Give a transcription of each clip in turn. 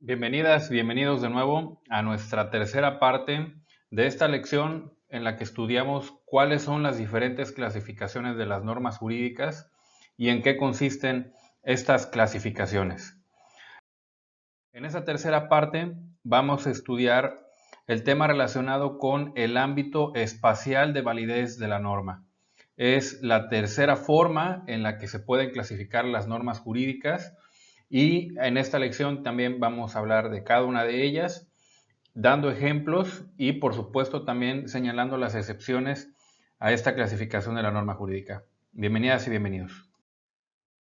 Bienvenidas, bienvenidos de nuevo a nuestra tercera parte de esta lección en la que estudiamos cuáles son las diferentes clasificaciones de las normas jurídicas y en qué consisten estas clasificaciones. En esta tercera parte vamos a estudiar el tema relacionado con el ámbito espacial de validez de la norma. Es la tercera forma en la que se pueden clasificar las normas jurídicas y en esta lección también vamos a hablar de cada una de ellas, dando ejemplos y por supuesto también señalando las excepciones a esta clasificación de la norma jurídica. Bienvenidas y bienvenidos.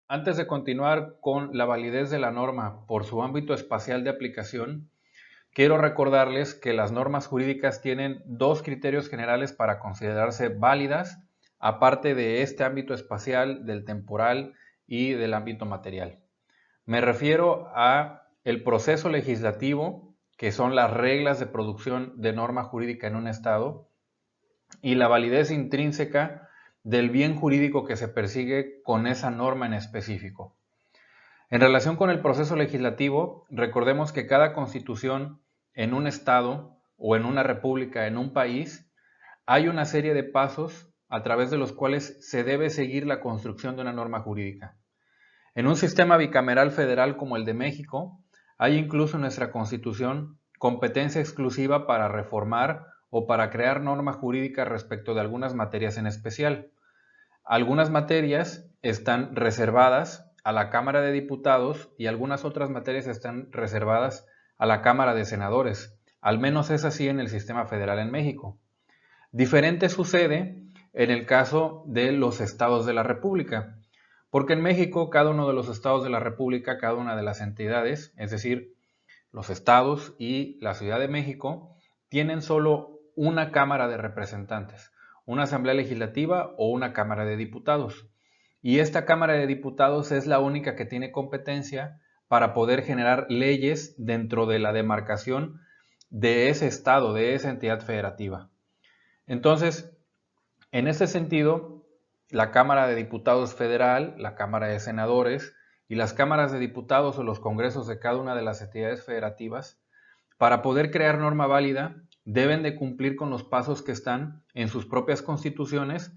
Antes de continuar con la validez de la norma por su ámbito espacial de aplicación, quiero recordarles que las normas jurídicas tienen dos criterios generales para considerarse válidas, aparte de este ámbito espacial, del temporal y del ámbito material. Me refiero a el proceso legislativo, que son las reglas de producción de norma jurídica en un estado, y la validez intrínseca del bien jurídico que se persigue con esa norma en específico. En relación con el proceso legislativo, recordemos que cada constitución en un estado o en una república, en un país, hay una serie de pasos a través de los cuales se debe seguir la construcción de una norma jurídica. En un sistema bicameral federal como el de México, hay incluso en nuestra Constitución competencia exclusiva para reformar o para crear normas jurídicas respecto de algunas materias en especial. Algunas materias están reservadas a la Cámara de Diputados y algunas otras materias están reservadas a la Cámara de Senadores. Al menos es así en el sistema federal en México. Diferente sucede en el caso de los estados de la República. Porque en México, cada uno de los estados de la República, cada una de las entidades, es decir, los estados y la Ciudad de México, tienen solo una Cámara de Representantes, una Asamblea Legislativa o una Cámara de Diputados. Y esta Cámara de Diputados es la única que tiene competencia para poder generar leyes dentro de la demarcación de ese estado, de esa entidad federativa. Entonces, en este sentido, la Cámara de Diputados Federal, la Cámara de Senadores y las cámaras de diputados o los congresos de cada una de las entidades federativas, para poder crear norma válida, deben de cumplir con los pasos que están en sus propias constituciones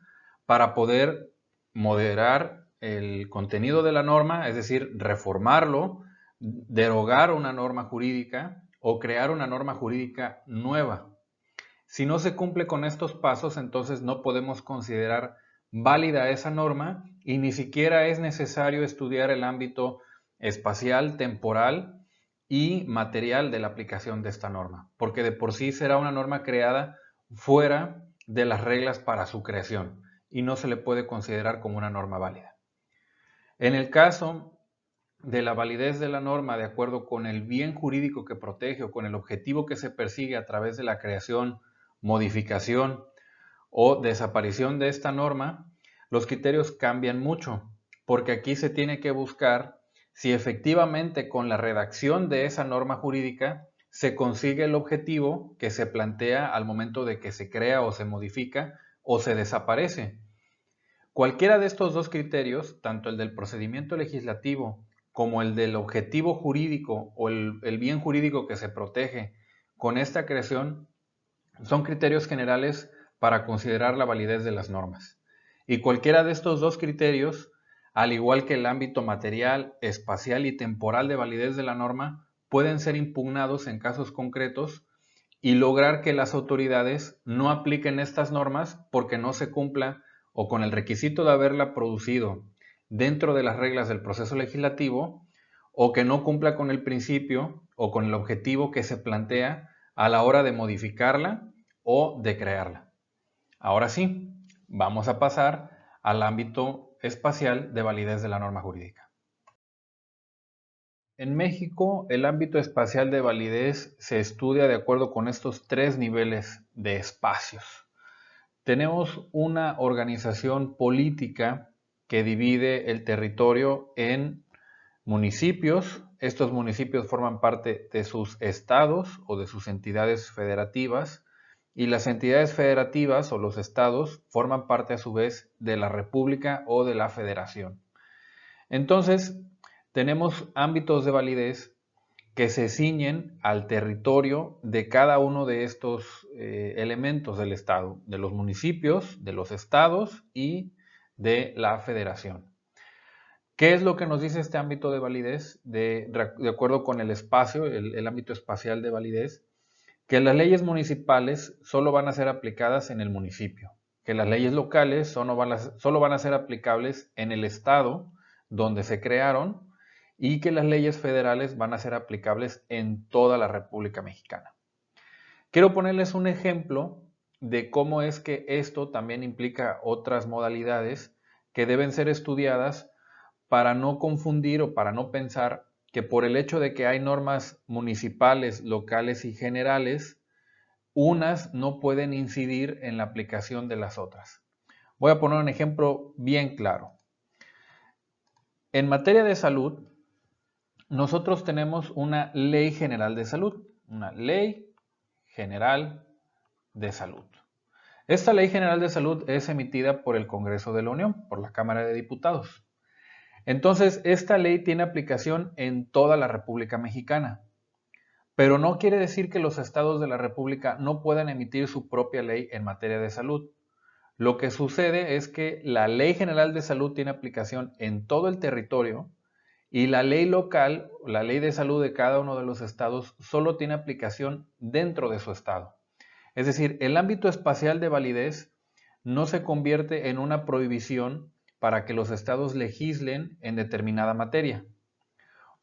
para poder moderar el contenido de la norma, es decir, reformarlo, derogar una norma jurídica o crear una norma jurídica nueva. Si no se cumple con estos pasos, entonces no podemos considerar válida esa norma y ni siquiera es necesario estudiar el ámbito espacial, temporal y material de la aplicación de esta norma, porque de por sí será una norma creada fuera de las reglas para su creación y no se le puede considerar como una norma válida. En el caso de la validez de la norma de acuerdo con el bien jurídico que protege o con el objetivo que se persigue a través de la creación, modificación o desaparición de esta norma, los criterios cambian mucho, porque aquí se tiene que buscar si efectivamente con la redacción de esa norma jurídica se consigue el objetivo que se plantea al momento de que se crea o se modifica o se desaparece. Cualquiera de estos dos criterios, tanto el del procedimiento legislativo como el del objetivo jurídico o el bien jurídico que se protege con esta creación, son criterios generales para considerar la validez de las normas. Y cualquiera de estos dos criterios, al igual que el ámbito material, espacial y temporal de validez de la norma, pueden ser impugnados en casos concretos y lograr que las autoridades no apliquen estas normas porque no se cumpla o con el requisito de haberla producido dentro de las reglas del proceso legislativo o que no cumpla con el principio o con el objetivo que se plantea a la hora de modificarla o de crearla. Ahora sí, vamos a pasar al ámbito espacial de validez de la norma jurídica. En México, el ámbito espacial de validez se estudia de acuerdo con estos tres niveles de espacios. Tenemos una organización política que divide el territorio en municipios. Estos municipios forman parte de sus estados o de sus entidades federativas y las entidades federativas o los estados forman parte a su vez de la república o de la federación. Entonces, tenemos ámbitos de validez que se ciñen al territorio de cada uno de estos elementos del Estado, de los municipios, de los estados y de la federación. ¿Qué es lo que nos dice este ámbito de validez? De acuerdo con el espacio, el ámbito espacial de validez, que las leyes municipales solo van a ser aplicadas en el municipio, que las leyes locales solo van a ser aplicables en el estado donde se crearon y que las leyes federales van a ser aplicables en toda la República Mexicana. Quiero ponerles un ejemplo de cómo es que esto también implica otras modalidades que deben ser estudiadas para no confundir o para no pensar que por el hecho de que hay normas municipales, locales y generales, unas no pueden incidir en la aplicación de las otras. Voy a poner un ejemplo bien claro. En materia de salud, nosotros tenemos una Ley General de Salud, una Ley General de Salud. Esta Ley General de Salud es emitida por el Congreso de la Unión, por la Cámara de Diputados. Entonces, esta ley tiene aplicación en toda la República Mexicana, pero no quiere decir que los estados de la República no puedan emitir su propia ley en materia de salud. Lo que sucede es que la Ley General de Salud tiene aplicación en todo el territorio y la ley local, la ley de salud de cada uno de los estados, solo tiene aplicación dentro de su estado. Es decir, el ámbito espacial de validez no se convierte en una prohibición para que los estados legislen en determinada materia.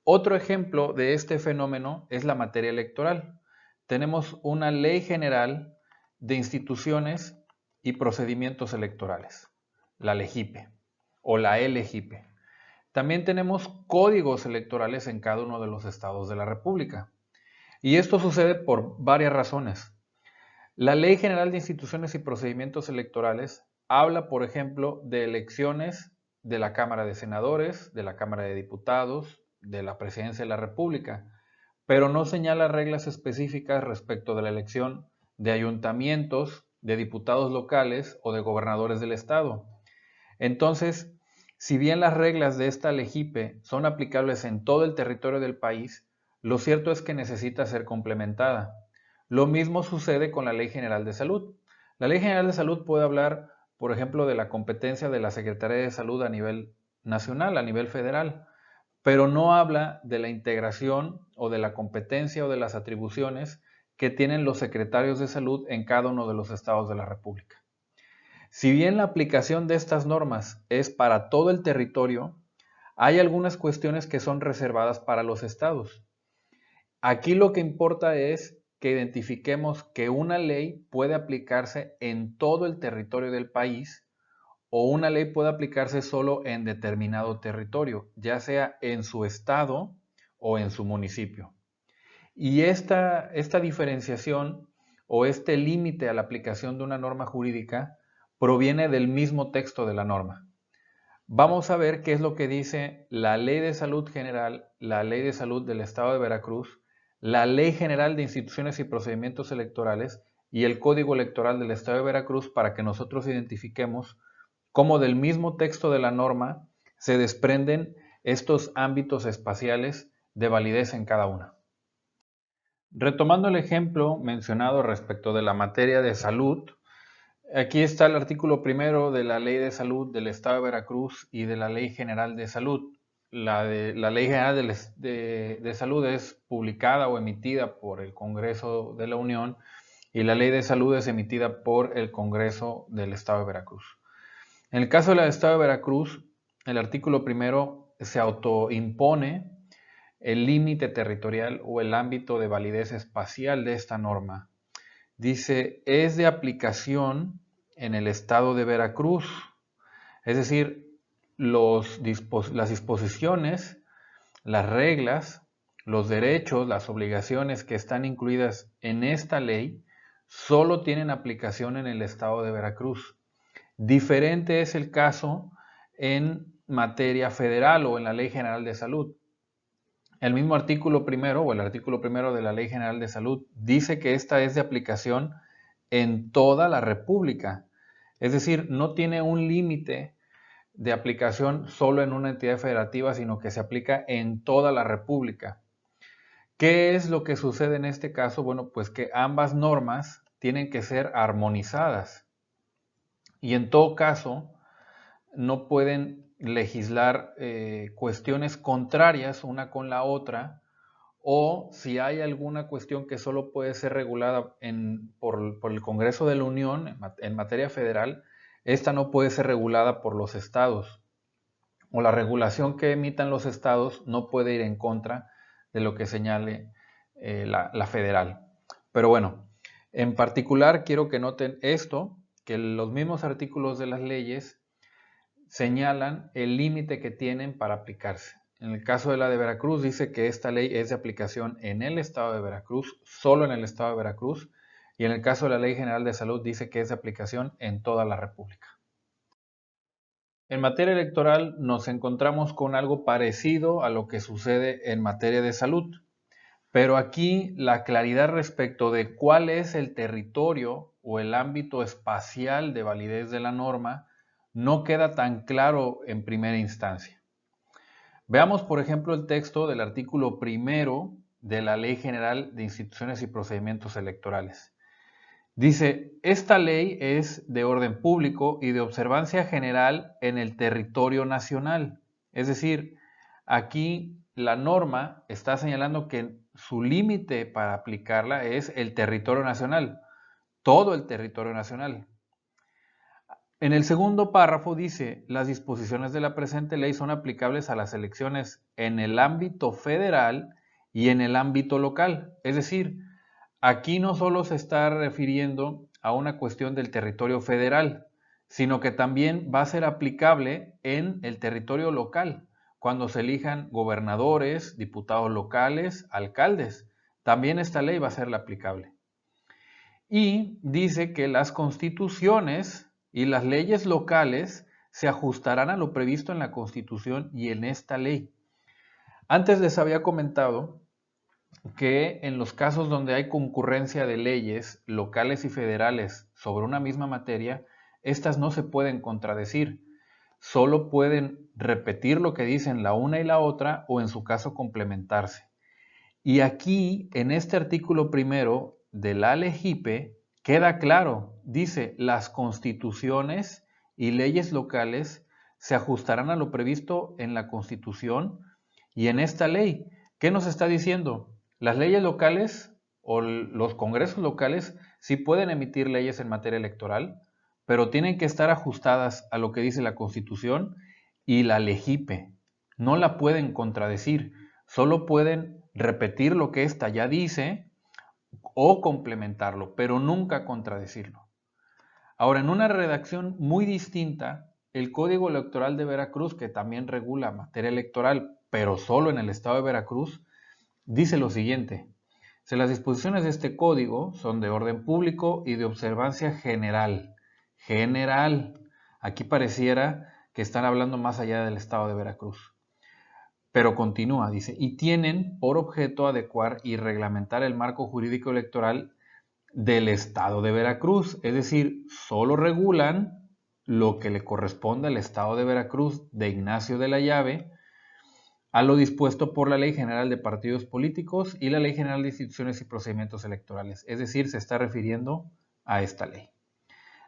Otro ejemplo de este fenómeno es la materia electoral. Tenemos una ley general de instituciones y procedimientos electorales, la LEGIPE o la ELEGIPE. También tenemos códigos electorales en cada uno de los estados de la República. Y esto sucede por varias razones. La Ley General de Instituciones y Procedimientos Electorales habla, por ejemplo, de elecciones de la Cámara de Senadores, de la Cámara de Diputados, de la Presidencia de la República, pero no señala reglas específicas respecto de la elección de ayuntamientos, de diputados locales o de gobernadores del estado. Entonces, si bien las reglas de esta LEGIPE son aplicables en todo el territorio del país, lo cierto es que necesita ser complementada. Lo mismo sucede con la Ley General de Salud. La Ley General de Salud puede hablar, por ejemplo, de la competencia de la Secretaría de Salud a nivel nacional, a nivel federal, pero no habla de la integración o de la competencia o de las atribuciones que tienen los secretarios de salud en cada uno de los estados de la República. Si bien la aplicación de estas normas es para todo el territorio, hay algunas cuestiones que son reservadas para los estados. Aquí lo que importa es que identifiquemos que una ley puede aplicarse en todo el territorio del país o una ley puede aplicarse solo en determinado territorio, ya sea en su estado o en su municipio. Y esta diferenciación o este límite a la aplicación de una norma jurídica proviene del mismo texto de la norma. Vamos a ver qué es lo que dice la Ley de Salud General, la Ley de Salud del Estado de Veracruz, la Ley General de Instituciones y Procedimientos Electorales y el Código Electoral del Estado de Veracruz para que nosotros identifiquemos cómo del mismo texto de la norma se desprenden estos ámbitos espaciales de validez en cada una. Retomando el ejemplo mencionado respecto de la materia de salud, aquí está el artículo primero de la Ley de Salud del Estado de Veracruz y de la Ley General de Salud. La Ley General de Salud es publicada o emitida por el Congreso de la Unión y la Ley de Salud es emitida por el Congreso del Estado de Veracruz. En el caso del Estado de Veracruz, el artículo primero se autoimpone el límite territorial o el ámbito de validez espacial de esta norma. Dice, es de aplicación en el estado de Veracruz. Es decir, las disposiciones, las reglas, los derechos, las obligaciones que están incluidas en esta ley solo tienen aplicación en el estado de Veracruz. Diferente es el caso en materia federal o en la Ley General de Salud. El mismo artículo primero o el artículo primero de la Ley General de Salud dice que esta es de aplicación en toda la República. Es decir, no tiene un límite de aplicación solo en una entidad federativa, sino que se aplica en toda la República. ¿Qué es lo que sucede en este caso? Bueno, pues que ambas normas tienen que ser armonizadas y en todo caso no pueden legislar cuestiones contrarias una con la otra, o si hay alguna cuestión que solo puede ser regulada por el Congreso de la Unión en materia federal, esta no puede ser regulada por los estados, o la regulación que emitan los estados no puede ir en contra de lo que señale la federal. Pero bueno, en particular quiero que noten esto, que los mismos artículos de las leyes señalan el límite que tienen para aplicarse. En el caso de la de Veracruz dice que esta ley es de aplicación en el estado de Veracruz, solo en el estado de Veracruz, y en el caso de la Ley General de Salud dice que es de aplicación en toda la República. En materia electoral nos encontramos con algo parecido a lo que sucede en materia de salud, pero aquí la claridad respecto de cuál es el territorio o el ámbito espacial de validez de la norma no queda tan claro en primera instancia. Veamos, por ejemplo, el texto del artículo primero de la Ley General de Instituciones y Procedimientos Electorales. Dice, esta ley es de orden público y de observancia general en el territorio nacional. Es decir, aquí la norma está señalando que su límite para aplicarla es el territorio nacional, todo el territorio nacional. En el segundo párrafo dice, las disposiciones de la presente ley son aplicables a las elecciones en el ámbito federal y en el ámbito local. Es decir, aquí no solo se está refiriendo a una cuestión del territorio federal, sino que también va a ser aplicable en el territorio local, cuando se elijan gobernadores, diputados locales, alcaldes. También esta ley va a ser aplicable. Y dice que las constituciones y las leyes locales se ajustarán a lo previsto en la Constitución y en esta ley. Antes les había comentado que en los casos donde hay concurrencia de leyes locales y federales sobre una misma materia, estas no se pueden contradecir, solo pueden repetir lo que dicen la una y la otra o en su caso complementarse. Y aquí, en este artículo primero de la LEGIPE, queda claro, dice, las constituciones y leyes locales se ajustarán a lo previsto en la Constitución y en esta ley. ¿Qué nos está diciendo? Las leyes locales o los congresos locales sí pueden emitir leyes en materia electoral, pero tienen que estar ajustadas a lo que dice la Constitución y la LEGIPE. No la pueden contradecir, solo pueden repetir lo que ésta ya dice o complementarlo, pero nunca contradecirlo. Ahora, en una redacción muy distinta, el Código Electoral de Veracruz, que también regula materia electoral, pero solo en el estado de Veracruz, dice lo siguiente. Las disposiciones de este código son de orden público y de observancia general. General. Aquí pareciera que están hablando más allá del estado de Veracruz. Pero continúa, dice, y tienen por objeto adecuar y reglamentar el marco jurídico electoral del estado de Veracruz. Es decir, solo regulan lo que le corresponde al estado de Veracruz de Ignacio de la Llave, a lo dispuesto por la Ley General de Partidos Políticos y la Ley General de Instituciones y Procedimientos Electorales. Es decir, se está refiriendo a esta ley.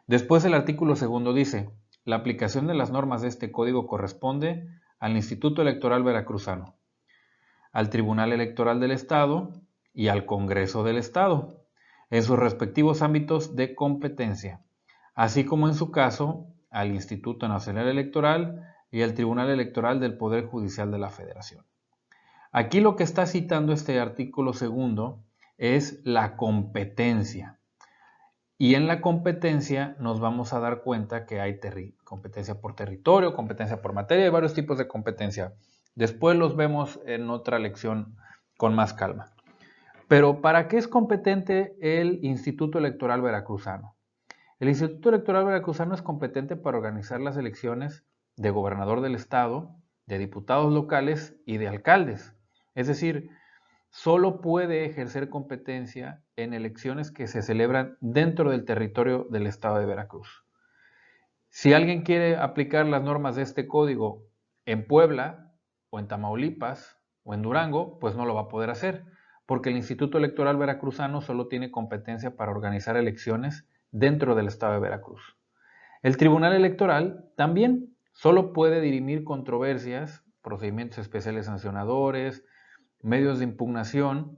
Después el artículo segundo dice, la aplicación de las normas de este código corresponde al Instituto Electoral Veracruzano, al Tribunal Electoral del Estado y al Congreso del Estado, en sus respectivos ámbitos de competencia, así como en su caso al Instituto Nacional Electoral y al Tribunal Electoral del Poder Judicial de la Federación. Aquí lo que está citando este artículo segundo es la competencia. Y en la competencia nos vamos a dar cuenta que hay competencia por territorio, competencia por materia, hay varios tipos de competencia. Después los vemos en otra lección con más calma. Pero ¿para qué es competente el Instituto Electoral Veracruzano? El Instituto Electoral Veracruzano es competente para organizar las elecciones de gobernador del estado, de diputados locales y de alcaldes. Es decir, solo puede ejercer competencia en elecciones que se celebran dentro del territorio del estado de Veracruz. Si alguien quiere aplicar las normas de este código en Puebla, o en Tamaulipas, o en Durango, pues no lo va a poder hacer, porque el Instituto Electoral Veracruzano solo tiene competencia para organizar elecciones dentro del estado de Veracruz. El Tribunal Electoral también solo puede dirimir controversias, procedimientos especiales sancionadores, medios de impugnación,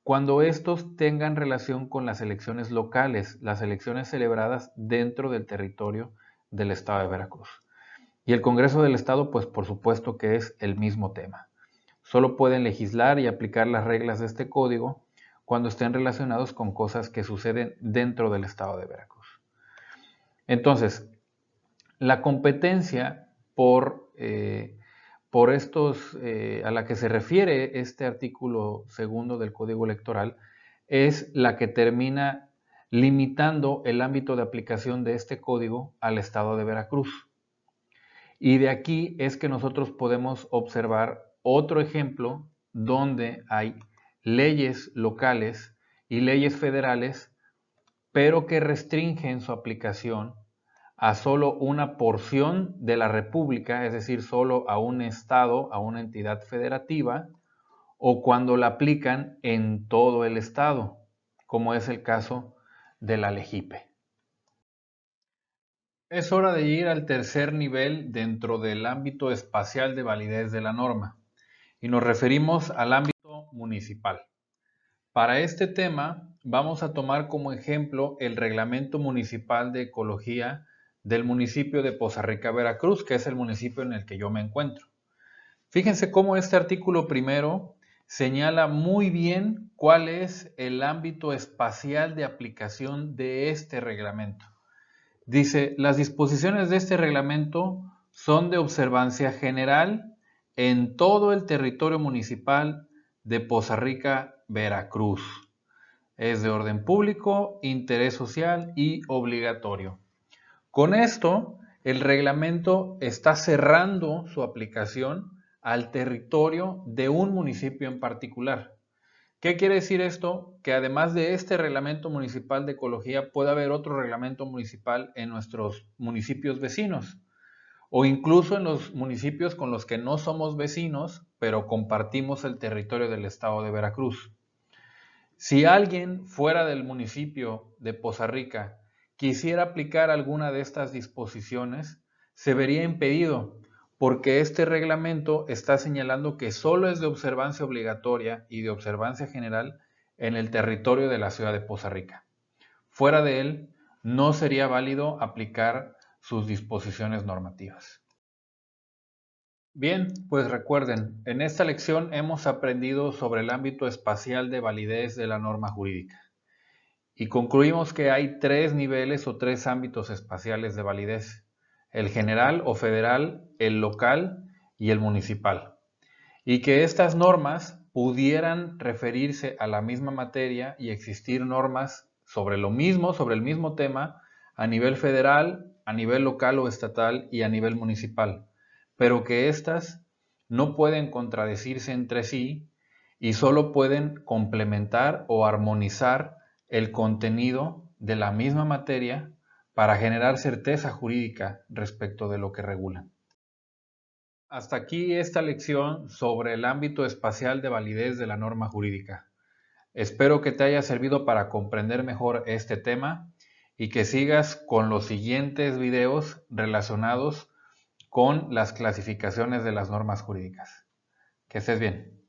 cuando estos tengan relación con las elecciones locales, las elecciones celebradas dentro del territorio del estado de Veracruz. Y el Congreso del Estado, pues por supuesto que es el mismo tema. Solo pueden legislar y aplicar las reglas de este código cuando estén relacionados con cosas que suceden dentro del estado de Veracruz. Entonces, la competencia a la que se refiere este artículo segundo del Código Electoral es la que termina limitando el ámbito de aplicación de este código al estado de Veracruz. Y de aquí es que nosotros podemos observar otro ejemplo donde hay leyes locales y leyes federales, pero que restringen su aplicación a solo una porción de la República, es decir, solo a un estado, a una entidad federativa, o cuando la aplican en todo el estado, como es el caso de la LEGIPE. Es hora de ir al tercer nivel dentro del ámbito espacial de validez de la norma, y nos referimos al ámbito municipal. Para este tema vamos a tomar como ejemplo el Reglamento Municipal de Ecología del municipio de Poza Rica, Veracruz, que es el municipio en el que yo me encuentro. Fíjense cómo este artículo primero señala muy bien cuál es el ámbito espacial de aplicación de este reglamento. Dice, las disposiciones de este reglamento son de observancia general en todo el territorio municipal de Poza Rica, Veracruz. Es de orden público, interés social y obligatorio. Con esto, el reglamento está cerrando su aplicación al territorio de un municipio en particular. ¿Qué quiere decir esto? Que además de este reglamento municipal de ecología, puede haber otro reglamento municipal en nuestros municipios vecinos o incluso en los municipios con los que no somos vecinos, pero compartimos el territorio del estado de Veracruz. Si alguien fuera del municipio de Poza Rica quisiera aplicar alguna de estas disposiciones, se vería impedido, porque este reglamento está señalando que solo es de observancia obligatoria y de observancia general en el territorio de la ciudad de Poza Rica. Fuera de él, no sería válido aplicar sus disposiciones normativas. Bien, pues recuerden, en esta lección hemos aprendido sobre el ámbito espacial de validez de la norma jurídica y concluimos que hay tres niveles o tres ámbitos espaciales de validez: el general o federal, el local y el municipal, y que estas normas pudieran referirse a la misma materia y existir normas sobre lo mismo, sobre el mismo tema, a nivel federal, a nivel local o estatal y a nivel municipal, pero que éstas no pueden contradecirse entre sí y solo pueden complementar o armonizar el contenido de la misma materia para generar certeza jurídica respecto de lo que regulan. Hasta aquí esta lección sobre el ámbito espacial de validez de la norma jurídica. Espero que te haya servido para comprender mejor este tema y que sigas con los siguientes videos relacionados con las clasificaciones de las normas jurídicas. Que estés bien.